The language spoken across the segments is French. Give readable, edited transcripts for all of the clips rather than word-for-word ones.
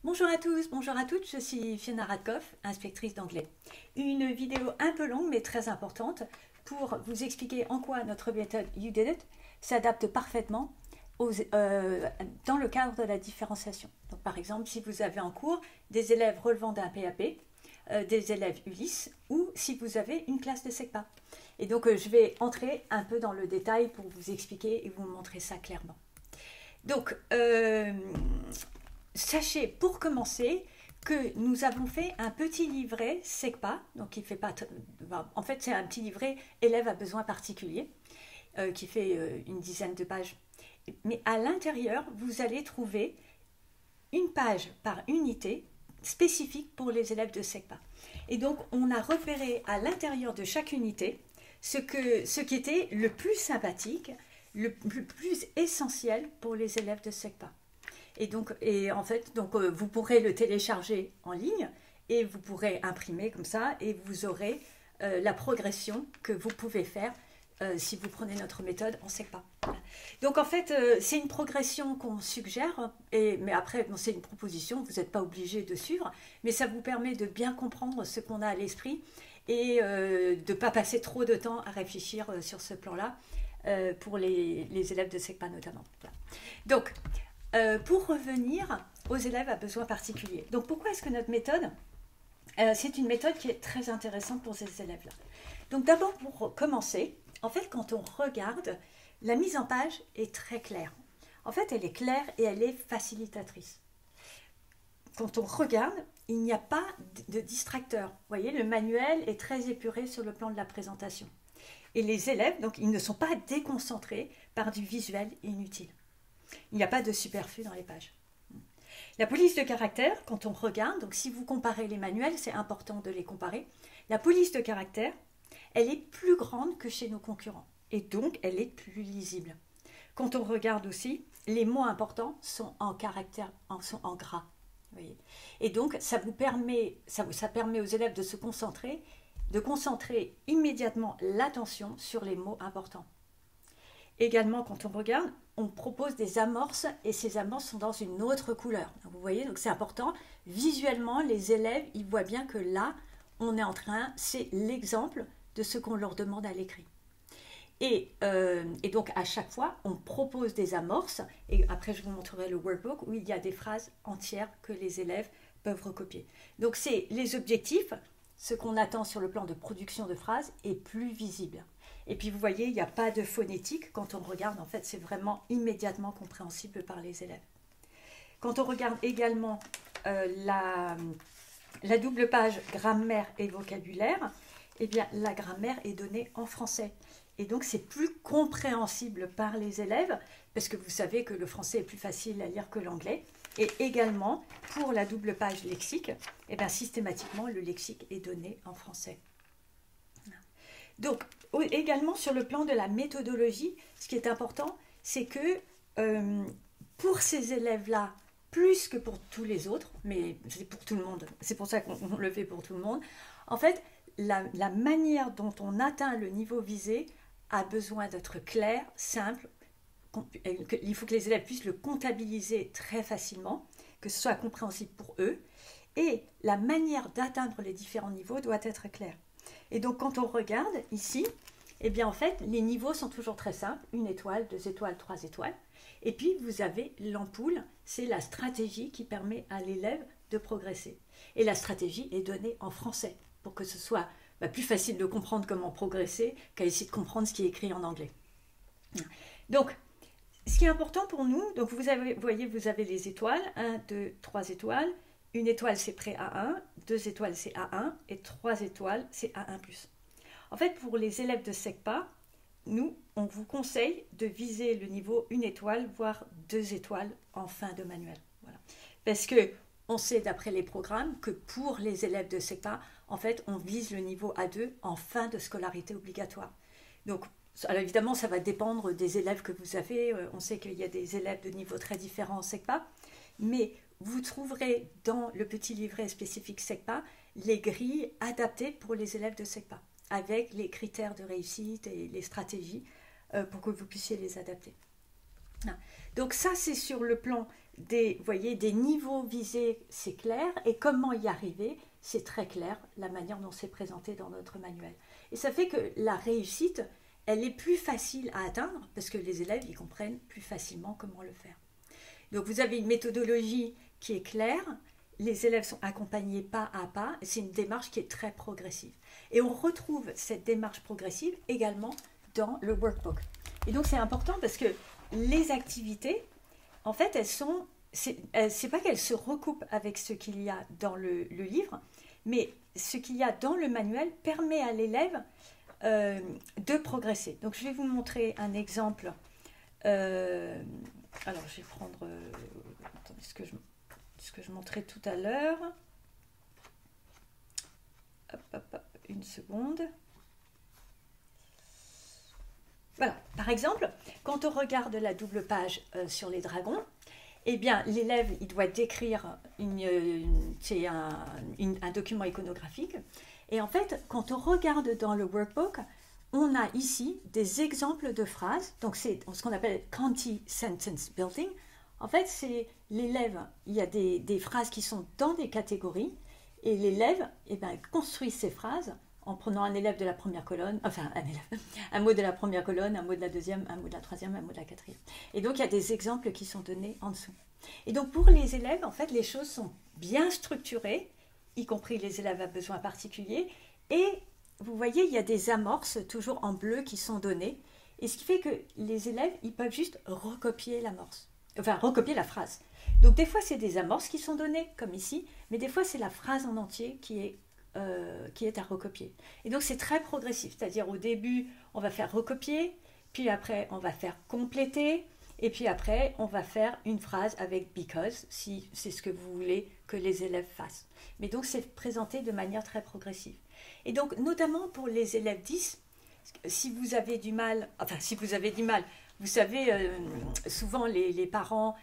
Bonjour à tous, bonjour à toutes, je suis Fiona Radkoff, inspectrice d'anglais. Une vidéo un peu longue mais très importante pour vous expliquer en quoi notre méthode You Did It s'adapte parfaitement dans le cadre de la différenciation. Donc, par exemple, si vous avez en cours des élèves relevant d'un PAP, des élèves Ulysse ou si vous avez une classe de SECPA. Et donc je vais entrer un peu dans le détail pour vous expliquer et vous montrer ça clairement. Donc, sachez pour commencer que nous avons fait un petit livret SECPA, donc il fait pas, en fait c'est un petit livret élève à besoins particuliers qui fait une dizaine de pages. Mais à l'intérieur, vous allez trouver une page par unité spécifique pour les élèves de SECPA. Et donc on a repéré à l'intérieur de chaque unité ce qui était le plus sympathique, le plus essentiel pour les élèves de SECPA. Et en fait, vous pourrez le télécharger en ligne et vous pourrez imprimer comme ça et vous aurez la progression que vous pouvez faire si vous prenez notre méthode en SECPA. Donc en fait, c'est une progression qu'on suggère, mais après, c'est une proposition, vous n'êtes pas obligé de suivre, mais ça vous permet de bien comprendre ce qu'on a à l'esprit et de ne pas passer trop de temps à réfléchir sur ce plan-là pour les élèves de SECPA notamment. Voilà. Donc, pour revenir aux élèves à besoins particuliers. Donc pourquoi est-ce que notre méthode, c'est une méthode qui est très intéressante pour ces élèves-là. Donc d'abord pour commencer, en fait quand on regarde, la mise en page est très claire. En fait elle est claire et elle est facilitatrice. Quand on regarde, il n'y a pas de distracteur. Vous voyez, le manuel est très épuré sur le plan de la présentation. Et les élèves, donc ils ne sont pas déconcentrés par du visuel inutile. Il n'y a pas de superflu dans les pages. La police de caractère, quand on regarde, donc si vous comparez les manuels, c'est important de les comparer, la police de caractère, elle est plus grande que chez nos concurrents et donc elle est plus lisible. Quand on regarde aussi, les mots importants sont en caractère, sont en gras. Vous voyez. Et donc ça permet aux élèves de se concentrer, de concentrer immédiatement l'attention sur les mots importants. Également, quand on regarde, on propose des amorces et ces amorces sont dans une autre couleur. Donc, vous voyez, donc c'est important. Visuellement, les élèves, ils voient bien que là, on est en train, c'est l'exemple de ce qu'on leur demande à l'écrit. Et donc, à chaque fois, on propose des amorces et après, je vous montrerai le workbook où il y a des phrases entières que les élèves peuvent recopier. Donc, c'est les objectifs, ce qu'on attend sur le plan de production de phrases est plus visible. Et puis vous voyez, il n'y a pas de phonétique. Quand on regarde, en fait, c'est vraiment immédiatement compréhensible par les élèves. Quand on regarde également la double page grammaire et vocabulaire, eh bien, la grammaire est donnée en français. Et donc, c'est plus compréhensible par les élèves, parce que vous savez que le français est plus facile à lire que l'anglais. Et également, pour la double page lexique, eh bien, systématiquement, le lexique est donné en français. Donc, également sur le plan de la méthodologie, ce qui est important, c'est que pour ces élèves-là, plus que pour tous les autres, mais c'est pour tout le monde, c'est pour ça qu'on le fait pour tout le monde, en fait, la manière dont on atteint le niveau visé a besoin d'être clair, simple, il faut que les élèves puissent le comptabiliser très facilement, que ce soit compréhensible pour eux, et la manière d'atteindre les différents niveaux doit être claire. Et donc, quand on regarde ici, eh bien, en fait, les niveaux sont toujours très simples. 1 étoile, 2 étoiles, 3 étoiles. Et puis, vous avez l'ampoule. C'est la stratégie qui permet à l'élève de progresser. Et la stratégie est donnée en français pour que ce soit plus facile de comprendre comment progresser qu'à essayer de comprendre ce qui est écrit en anglais. Donc, ce qui est important pour nous, donc vous voyez, vous avez les étoiles. 1, 2, 3 étoiles. 1 étoile, c'est pré A1, 2 étoiles, c'est A1, et 3 étoiles, c'est A1+. En fait, pour les élèves de SECPA, nous, on vous conseille de viser le niveau 1 étoile, voire 2 étoiles en fin de manuel. Voilà. Parce qu'on sait, d'après les programmes, que pour les élèves de SECPA, en fait, on vise le niveau A2 en fin de scolarité obligatoire. Donc, alors évidemment, ça va dépendre des élèves que vous avez. On sait qu'il y a des élèves de niveaux très différents en SECPA, mais vous trouverez dans le petit livret spécifique SECPA les grilles adaptées pour les élèves de SECPA, avec les critères de réussite et les stratégies pour que vous puissiez les adapter. Donc ça, c'est sur le plan vous voyez, des niveaux visés, c'est clair, et comment y arriver, c'est très clair, la manière dont c'est présenté dans notre manuel. Et ça fait que la réussite, elle est plus facile à atteindre, parce que les élèves, ils comprennent plus facilement comment le faire. Donc vous avez une méthodologie qui est claire, les élèves sont accompagnés pas à pas, c'est une démarche qui est très progressive. Et on retrouve cette démarche progressive également dans le workbook. Et donc c'est important parce que les activités, en fait, c'est pas qu'elles se recoupent avec ce qu'il y a dans le livre, mais ce qu'il y a dans le manuel permet à l'élève de progresser. Donc je vais vous montrer un exemple. Alors je vais prendre attendez, ce que je montrais tout à l'heure. Hop, une seconde. Voilà, par exemple, quand on regarde la double page sur les dragons, eh bien, l'élève, il doit décrire un document iconographique. Et en fait, quand on regarde dans le workbook, on a ici des exemples de phrases. Donc, c'est ce qu'on appelle Conti Sentence Building. En fait, c'est l'élève, il y a des phrases qui sont dans des catégories. Et l'élève construit ces phrases en prenant un élève de la première colonne, enfin un mot de la première colonne, un mot de la deuxième, un mot de la troisième, un mot de la quatrième. Et donc il y a des exemples qui sont donnés en dessous. Et donc pour les élèves, en fait, les choses sont bien structurées, y compris les élèves à besoins particuliers. Et vous voyez, il y a des amorces toujours en bleu qui sont données. Et ce qui fait que les élèves, ils peuvent juste recopier l'amorce, enfin recopier la phrase. Donc des fois, c'est des amorces qui sont données, comme ici, mais des fois, c'est la phrase en entier qui est à recopier. Et donc c'est très progressif, c'est-à-dire au début on va faire recopier, puis après on va faire compléter, et puis après on va faire une phrase avec because, si c'est ce que vous voulez que les élèves fassent. Mais donc c'est présenté de manière très progressive. Et donc notamment pour les élèves 10, si vous avez du mal, vous savez, souvent les parents,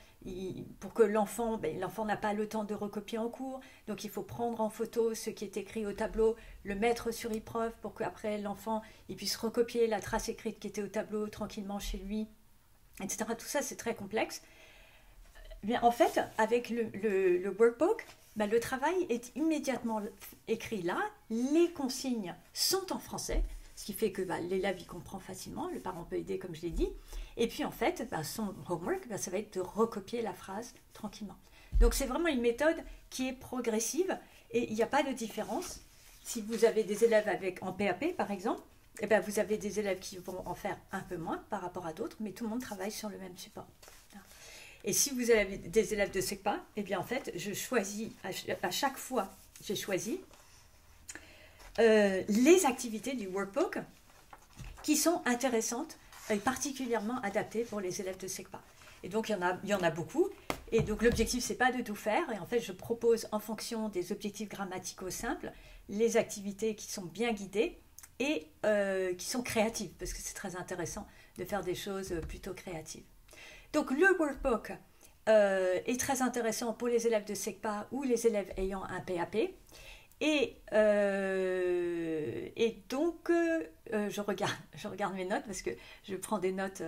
pour que l'enfant n'a pas le temps de recopier en cours, donc il faut prendre en photo ce qui est écrit au tableau, le mettre sur eProf pour qu'après l'enfant il puisse recopier la trace écrite qui était au tableau tranquillement chez lui, etc. Tout ça c'est très complexe. Mais en fait, avec le workbook, le travail est immédiatement écrit là, les consignes sont en français, ce qui fait que l'élève y comprend facilement, le parent peut aider comme je l'ai dit, et puis en fait, son homework, ça va être de recopier la phrase tranquillement. Donc c'est vraiment une méthode qui est progressive et il n'y a pas de différence. Si vous avez des élèves en PAP par exemple, vous avez des élèves qui vont en faire un peu moins par rapport à d'autres, mais tout le monde travaille sur le même support. Et si vous avez des élèves de SECPA, en fait, je choisis, à chaque fois, j'ai choisi les activités du workbook qui sont intéressantes et particulièrement adaptées pour les élèves de SECPA. Et donc, il y en a beaucoup. Et donc, l'objectif, ce n'est pas de tout faire. Et en fait, je propose en fonction des objectifs grammaticaux simples, les activités qui sont bien guidées et qui sont créatives, parce que c'est très intéressant de faire des choses plutôt créatives. Donc, le workbook est très intéressant pour les élèves de SECPA ou les élèves ayant un PAP. Et donc, je regarde mes notes parce que je prends des notes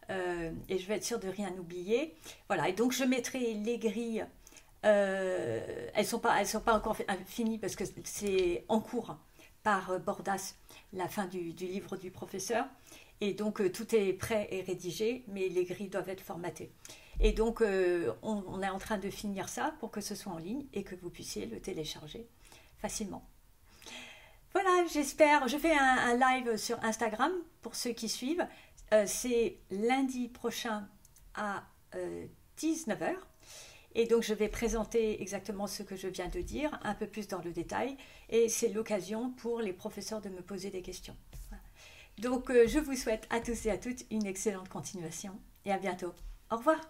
et je vais être sûre de rien oublier. Voilà, et donc je mettrai les grilles. Elles sont pas encore finies parce que c'est en cours par Bordas, la fin du livre du professeur. Et donc, tout est prêt et rédigé, mais les grilles doivent être formatées. Et donc, on est en train de finir ça pour que ce soit en ligne et que vous puissiez le télécharger facilement. Voilà, j'espère. Je fais un live sur Instagram pour ceux qui suivent. C'est lundi prochain à 19h. Et donc, je vais présenter exactement ce que je viens de dire, un peu plus dans le détail. Et c'est l'occasion pour les professeurs de me poser des questions. Voilà. Donc, je vous souhaite à tous et à toutes une excellente continuation et à bientôt. Au revoir.